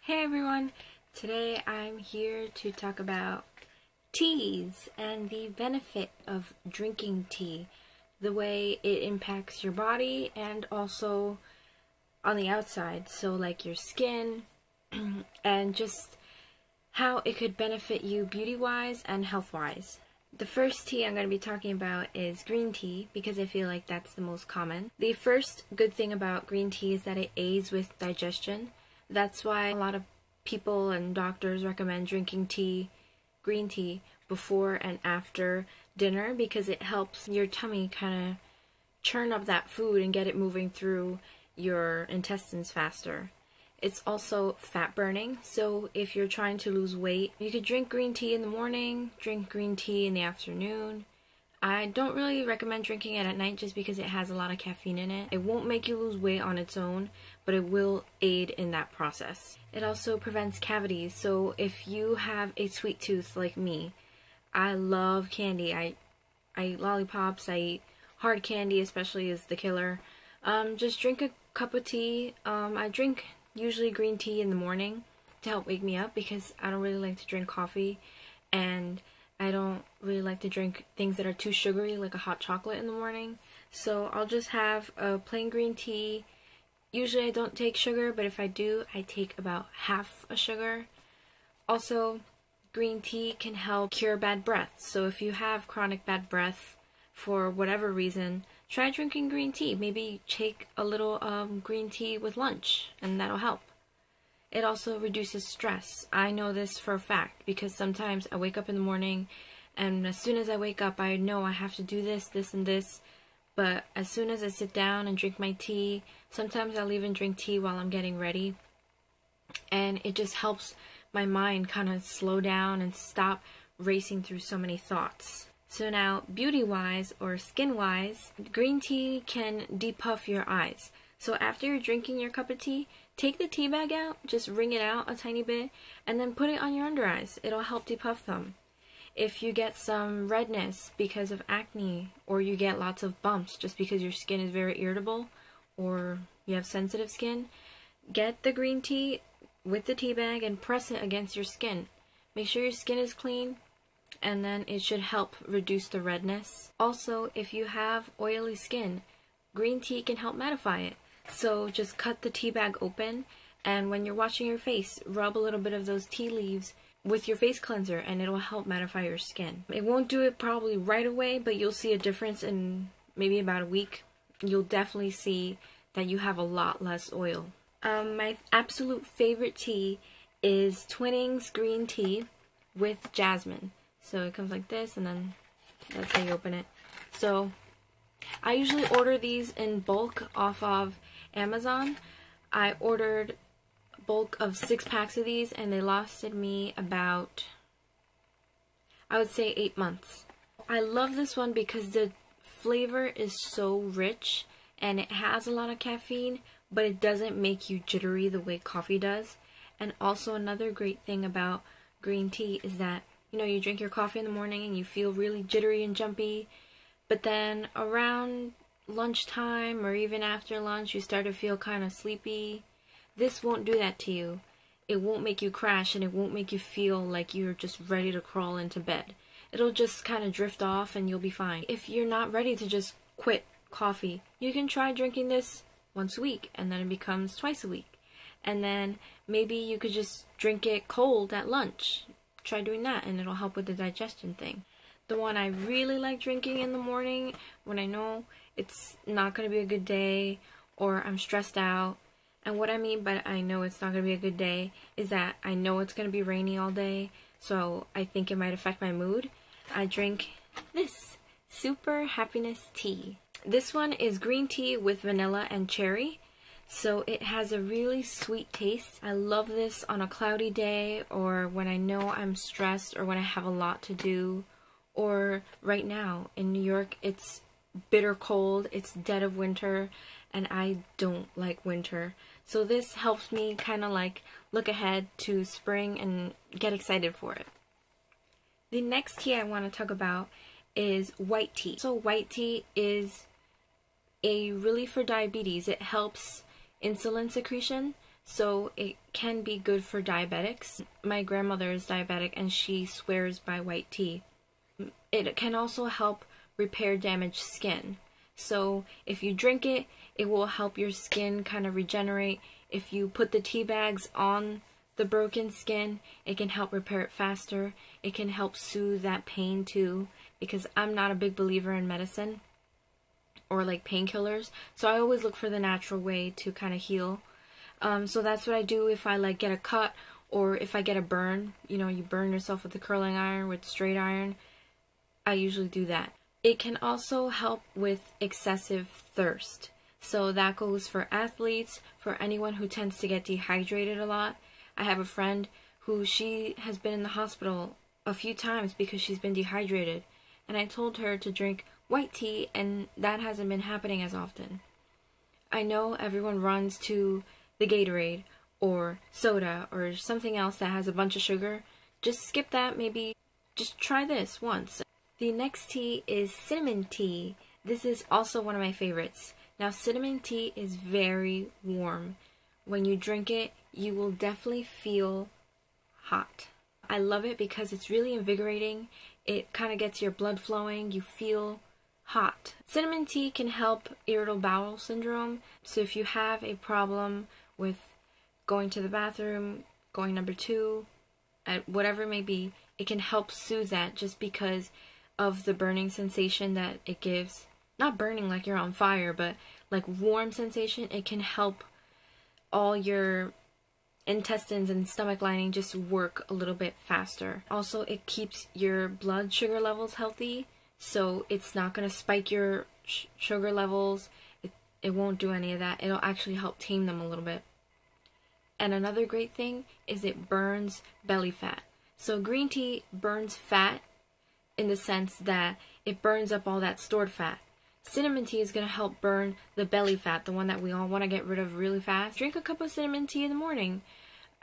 Hey everyone! Today I'm here to talk about teas and the benefit of drinking tea, the way it impacts your body and also on the outside, so like your skin and just how it could benefit you beauty-wise and health-wise. The first tea I'm going to be talking about is green tea because I feel like that's the most common. The first good thing about green tea is that it aids with digestion. That's why a lot of people and doctors recommend drinking green tea, before and after dinner because it helps your tummy kind of churn up that food and get it moving through your intestines faster. It's also fat burning, so if you're trying to lose weight, you could drink green tea in the morning, drink green tea in the afternoon. I don't really recommend drinking it at night just because it has a lot of caffeine in it. It won't make you lose weight on its own, but it will aid in that process. It also prevents cavities, so if you have a sweet tooth like me, I love candy. I eat lollipops, I eat hard candy, especially is the killer. Just drink a cup of tea. I drink usually green tea in the morning to help wake me up because I don't really like to drink coffee, and I don't really like to drink things that are too sugary, like a hot chocolate in the morning. So I'll just have a plain green tea. Usually I don't take sugar, but if I do, I take about half a sugar. Also, green tea can help cure bad breath. So if you have chronic bad breath for whatever reason, try drinking green tea. Maybe take a little green tea with lunch, and that'll help. It also reduces stress. I know this for a fact because sometimes I wake up in the morning and as soon as I wake up I know I have to do this, this, and this. But as soon as I sit down and drink my tea, sometimes I'll even drink tea while I'm getting ready. And it just helps my mind kind of slow down and stop racing through so many thoughts. So now, beauty-wise or skin-wise, green tea can depuff your eyes. So after you're drinking your cup of tea, take the tea bag out, just wring it out a tiny bit, and then put it on your under eyes. It'll help depuff them. If you get some redness because of acne, or you get lots of bumps just because your skin is very irritable, or you have sensitive skin, get the green tea with the tea bag and press it against your skin. Make sure your skin is clean, and then it should help reduce the redness. Also, if you have oily skin, green tea can help mattify it. So just cut the tea bag open, and when you're washing your face, rub a little bit of those tea leaves with your face cleanser and it'll help mattify your skin. It won't do it probably right away, but you'll see a difference in maybe about a week. You'll definitely see that you have a lot less oil. My absolute favorite tea is Twinings green tea with jasmine. So it comes like this, and then that's how you open it. So I usually order these in bulk off of Amazon. I ordered a bulk of 6 packs of these and they lasted me about, I would say, 8 months. I love this one because the flavor is so rich and it has a lot of caffeine, but it doesn't make you jittery the way coffee does. And also another great thing about green tea is that, you know, you drink your coffee in the morning and you feel really jittery and jumpy, but then around lunchtime or even after lunch you start to feel kind of sleepy. This won't do that to you. It won't make you crash, and it won't make you feel like you're just ready to crawl into bed. It'll just kind of drift off and you'll be fine. If you're not ready to just quit coffee, you can try drinking this once a week, and then it becomes twice a week. And then maybe you could just drink it cold at lunch. Try doing that and it'll help with the digestion thing. The one I really like drinking in the morning when I know it's not going to be a good day or I'm stressed out. And what I mean by I know it's not going to be a good day is that I know it's going to be rainy all day, so I think it might affect my mood. I drink this Super Happiness Tea. This one is green tea with vanilla and cherry. So it has a really sweet taste. I love this on a cloudy day, or when I know I'm stressed, or when I have a lot to do. Or right now in New York, it's bitter cold, it's dead of winter, and I don't like winter. So this helps me kind of like look ahead to spring and get excited for it. The next tea I want to talk about is white tea. So white tea is a relief for diabetes. It helps insulin secretion. so it can be good for diabetics. My grandmother is diabetic and she swears by white tea. It can also help repair damaged skin. So if you drink it, it will help your skin kind of regenerate. If you put the tea bags on the broken skin, it can help repair it faster. It can help soothe that pain too, because I'm not a big believer in medicine or like painkillers. So I always look for the natural way to kind of heal. So that's what I do if I like get a cut or if I get a burn. You know, you burn yourself with the curling iron, with straight iron. I usually do that. It can also help with excessive thirst. So that goes for athletes, for anyone who tends to get dehydrated a lot. I have a friend who she has been in the hospital a few times because she's been dehydrated. And I told her to drink white tea, and that hasn't been happening as often. I know everyone runs to the Gatorade or soda or something else that has a bunch of sugar. Just skip that, maybe just try this once. The next tea is cinnamon tea. This is also one of my favorites. Now, cinnamon tea is very warm. When you drink it, you will definitely feel hot. I love it because it's really invigorating. It kind of gets your blood flowing. You feel hot. Cinnamon tea can help irritable bowel syndrome. So if you have a problem with going to the bathroom, going number 2, whatever it may be, it can help soothe that just because of the burning sensation that it gives. Not burning like you're on fire, but like warm sensation. It can help all your intestines and stomach lining just work a little bit faster. Also, it keeps your blood sugar levels healthy, so it's not going to spike your sugar levels. It won't do any of that. It'll actually help tame them a little bit. And another great thing is it burns belly fat. So green tea burns fat in the sense that it burns up all that stored fat. Cinnamon tea is going to help burn the belly fat, the one that we all want to get rid of really fast. Drink a cup of cinnamon tea in the morning.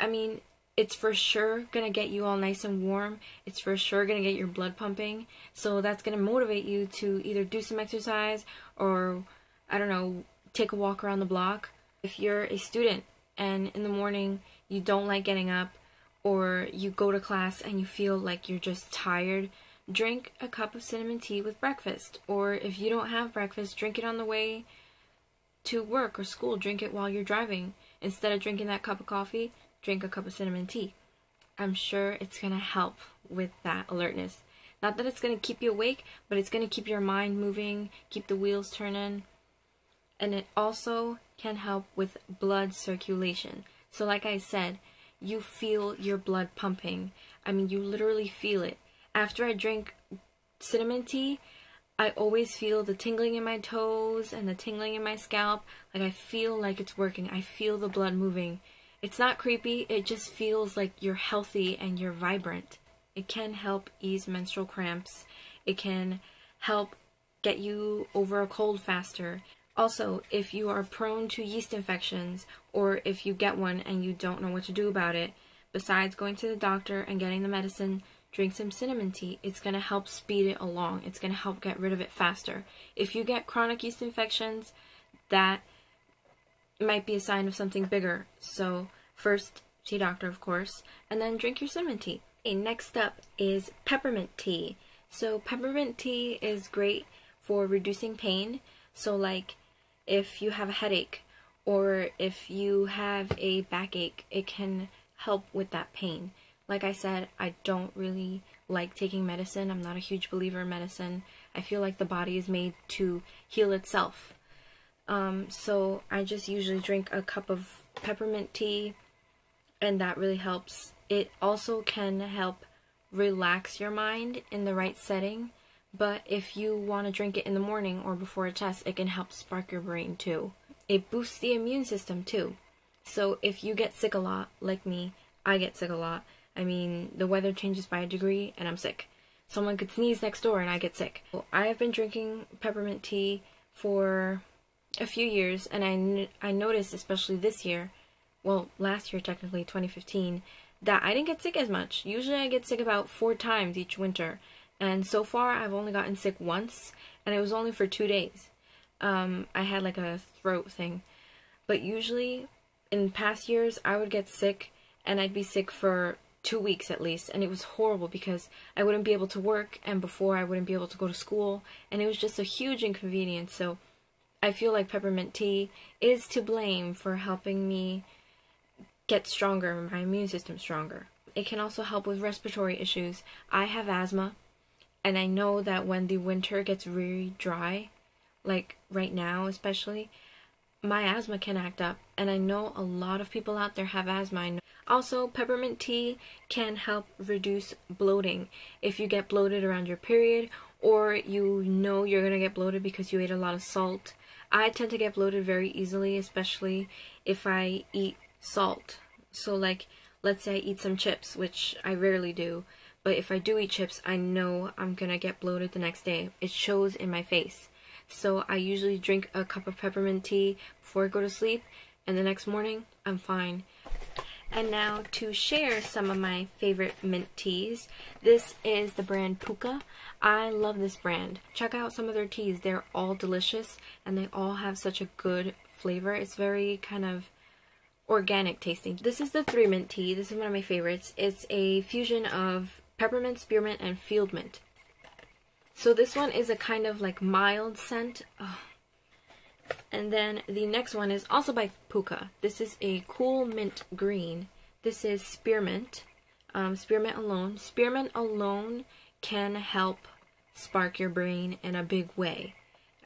I mean, it's for sure going to get you all nice and warm. It's for sure going to get your blood pumping. So that's going to motivate you to either do some exercise or, I don't know, take a walk around the block. If you're a student and in the morning you don't like getting up, or you go to class and you feel like you're just tired, drink a cup of cinnamon tea with breakfast. Or if you don't have breakfast, drink it on the way to work or school. Drink it while you're driving. Instead of drinking that cup of coffee, drink a cup of cinnamon tea. I'm sure it's going to help with that alertness. Not that it's going to keep you awake, but it's going to keep your mind moving, keep the wheels turning. And it also can help with blood circulation. So like I said, you feel your blood pumping. I mean, you literally feel it. After I drink cinnamon tea, I always feel the tingling in my toes and the tingling in my scalp. Like I feel like it's working. I feel the blood moving. It's not creepy. It just feels like you're healthy and you're vibrant. It can help ease menstrual cramps. It can help get you over a cold faster. Also, if you are prone to yeast infections, or if you get one and you don't know what to do about it, besides going to the doctor and getting the medicine, drink some cinnamon tea. It's going to help speed it along. It's going to help get rid of it faster. If you get chronic yeast infections, that might be a sign of something bigger. So first, see a doctor, of course, and then drink your cinnamon tea. Okay, next up is peppermint tea. So peppermint tea is great for reducing pain. So like if you have a headache or if you have a backache, it can help with that pain. Like I said, I don't really like taking medicine. I'm not a huge believer in medicine. I feel like the body is made to heal itself. So I just usually drink a cup of peppermint tea, and that really helps. It also can help relax your mind in the right setting, but if you want to drink it in the morning or before a test, it can help spark your brain too. It boosts the immune system too. So if you get sick a lot, like me, I get sick a lot. I mean, the weather changes by a degree and I'm sick. Someone could sneeze next door and I get sick. Well, I have been drinking peppermint tea for a few years, and I noticed, especially this year, well, last year technically, 2015, that I didn't get sick as much. Usually I get sick about 4 times each winter, and so far I've only gotten sick once, and it was only for 2 days. I had like a throat thing, but usually In past years, I would get sick and I'd be sick for 2 weeks at least, and it was horrible because I wouldn't be able to work, and before I wouldn't be able to go to school, and it was just a huge inconvenience. So I feel like peppermint tea is to blame for helping me get stronger, my immune system stronger. It can also help with respiratory issues. I have asthma, and I know that when the winter gets really dry, like right now especially, my asthma can act up, and I know a lot of people out there have asthma. Also, peppermint tea can help reduce bloating. If you get bloated around your period, or you know you're gonna get bloated because you ate a lot of salt. I tend to get bloated very easily, especially if I eat salt. So like, let's say I eat some chips, which I rarely do, but if I do eat chips, I know I'm gonna get bloated the next day. It shows in my face. So I usually drink a cup of peppermint tea before I go to sleep, and the next morning, I'm fine. And now to share some of my favorite mint teas. This is the brand Puka. I love this brand. Check out some of their teas. They're all delicious, and they all have such a good flavor. It's very kind of organic tasting. This is the 3 mint tea. This is one of my favorites. It's a fusion of peppermint, spearmint, and field mint. So this one is a kind of like mild scent. Oh. And then the next one is also by Puka. This is a cool mint green. This is spearmint. Spearmint alone. Spearmint alone can help spark your brain in a big way.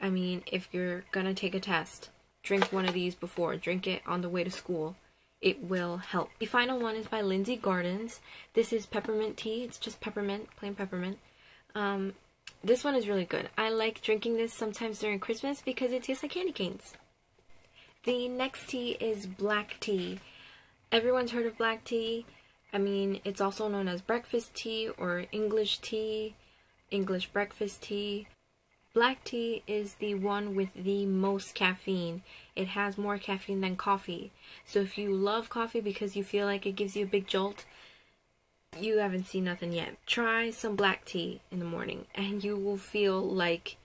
I mean, if you're gonna take a test, drink one of these before. Drink it on the way to school. It will help. The final one is by Lindsay Gardens. This is peppermint tea. It's just peppermint, plain peppermint. This one is really good. I like drinking this sometimes during Christmas because it tastes like candy canes. The next tea is black tea. Everyone's heard of black tea. I mean, it's also known as breakfast tea or English tea, English breakfast tea. Black tea is the one with the most caffeine. It has more caffeine than coffee. So if you love coffee because you feel like it gives you a big jolt, you haven't seen nothing yet. Try some black tea in the morning and you will feel like,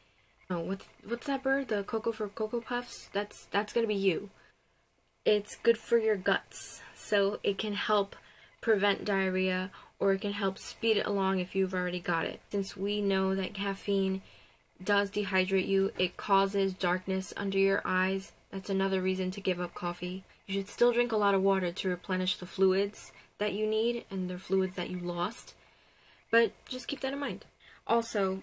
oh, what's that bird? The Cocoa for Cocoa Puffs? That's gonna be you. It's good for your guts, so it can help prevent diarrhea, or it can help speed it along if you've already got it. Since we know that caffeine does dehydrate you, it causes darkness under your eyes. That's another reason to give up coffee. You should still drink a lot of water to replenish the fluids that you need and the fluids that you lost, but just keep that in mind. Also,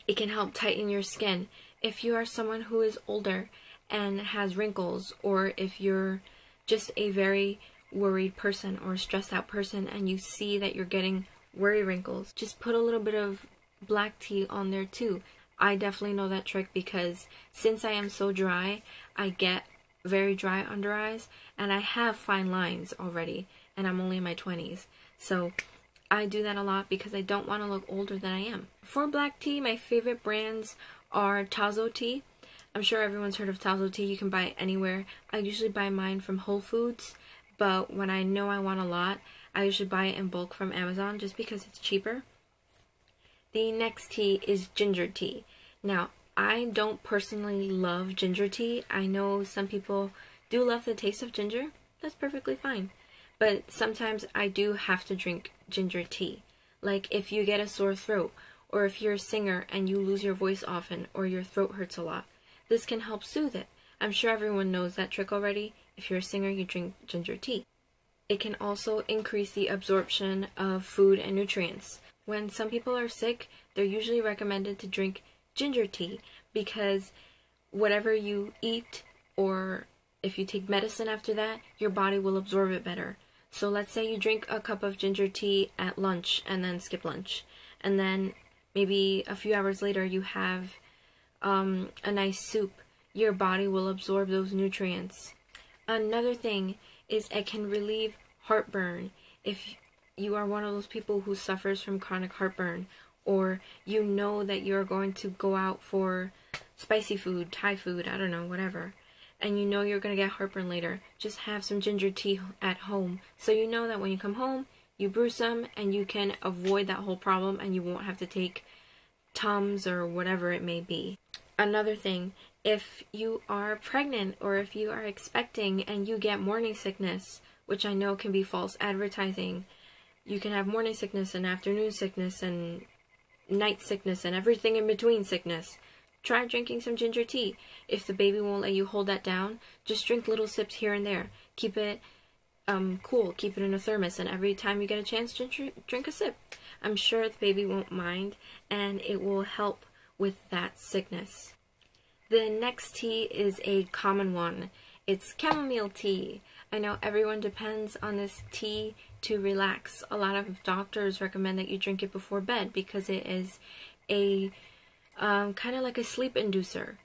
it can help tighten your skin. If you are someone who is older and has wrinkles, or if you're just a very worried person or stressed out person and you see that you're getting worry wrinkles, just put a little bit of black tea on there too. I definitely know that trick because since I am so dry, I get very dry under eyes and I have fine lines already, and I'm only in my 20s. So I do that a lot because I don't want to look older than I am. For black tea, my favorite brands are Tazo tea. I'm sure everyone's heard of Tazo tea. You can buy it anywhere. I usually buy mine from Whole Foods, but when I know I want a lot, I usually buy it in bulk from Amazon just because it's cheaper. The next tea is ginger tea. Now, I don't personally love ginger tea. I know some people do love the taste of ginger. That's perfectly fine. But sometimes I do have to drink ginger tea. Like if you get a sore throat, or if you're a singer and you lose your voice often, or your throat hurts a lot, this can help soothe it. I'm sure everyone knows that trick already. If you're a singer, you drink ginger tea. It can also increase the absorption of food and nutrients. When some people are sick, they're usually recommended to drink ginger tea because whatever you eat, or if you take medicine after that, your body will absorb it better. So let's say you drink a cup of ginger tea at lunch and then skip lunch, and then maybe a few hours later you have a nice soup. Your body will absorb those nutrients. Another thing is it can relieve heartburn. If you are one of those people who suffers from chronic heartburn, or you know that you're going to go out for spicy food, Thai food, I don't know, whatever, and you know you're going to get heartburn later, just have some ginger tea at home so you know that when you come home, you brew some and you can avoid that whole problem and you won't have to take Tums or whatever it may be. Another thing If you are pregnant or if you are expecting and you get morning sickness, which I know can be false advertising, you can have morning sickness and afternoon sickness and night sickness and everything in between sickness. Try drinking some ginger tea. If the baby won't let you hold that down, just drink little sips here and there. Keep it cool. Keep it in a thermos, and every time you get a chance, drink a sip. I'm sure the baby won't mind, and it will help with that sickness. The next tea is a common one. It's chamomile tea. I know everyone depends on this tea to relax. A lot of doctors recommend that you drink it before bed because it is a kind of like a sleep inducer.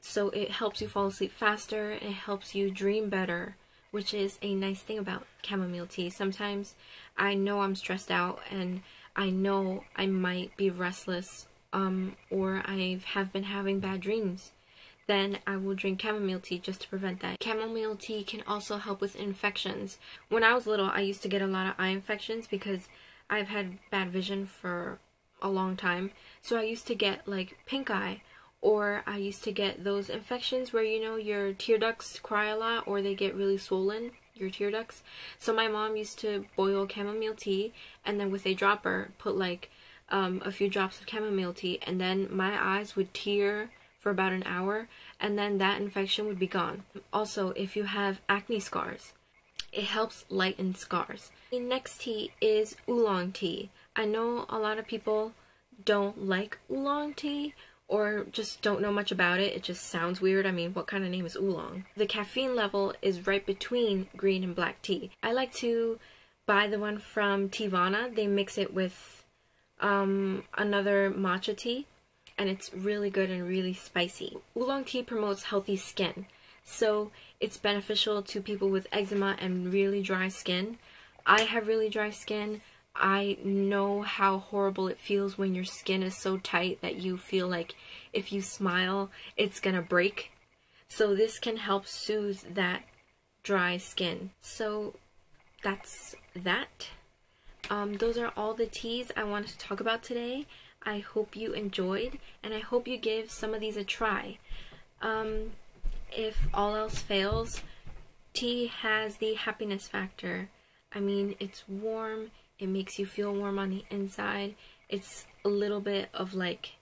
So it helps you fall asleep faster, it helps you dream better, which is a nice thing about chamomile tea. Sometimes I know I'm stressed out and I know I might be restless or I have been having bad dreams. Then I will drink chamomile tea just to prevent that. Chamomile tea can also help with infections. When I was little, I used to get a lot of eye infections because I've had bad vision for a long time. So I used to get like pink eye, or I used to get those infections where, you know, your tear ducts cry a lot or they get really swollen, your tear ducts. So my mom used to boil chamomile tea and then with a dropper put like a few drops of chamomile tea, and then my eyes would tear for about an hour, and then that infection would be gone. Also, if you have acne scars, it helps lighten scars. The next tea is oolong tea. I know a lot of people don't like oolong tea or just don't know much about it. It just sounds weird. I mean, what kind of name is oolong? The caffeine level is right between green and black tea. I like to buy the one from Teavana. They mix it with another matcha tea, and it's really good and really spicy. Oolong tea promotes healthy skin, so it's beneficial to people with eczema and really dry skin. I have really dry skin. I know how horrible it feels when your skin is so tight that you feel like if you smile, it's gonna break. So this can help soothe that dry skin. So that's that. Those are all the teas I wanted to talk about today. I hope you enjoyed, and I hope you give some of these a try. If all else fails, tea has the happiness factor. I mean, it's warm, it makes you feel warm on the inside. It's a little bit of like,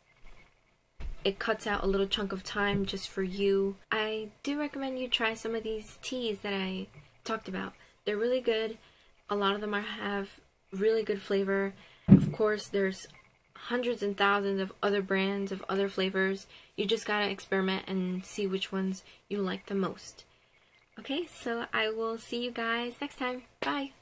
it cuts out a little chunk of time just for you. I do recommend you try some of these teas that I talked about. They're really good. A lot of them have really good flavor. Of course, there's hundreds and thousands of other brands of other flavors. You just gotta experiment and see which ones you like the most. Okay, so I will see you guys next time. Bye!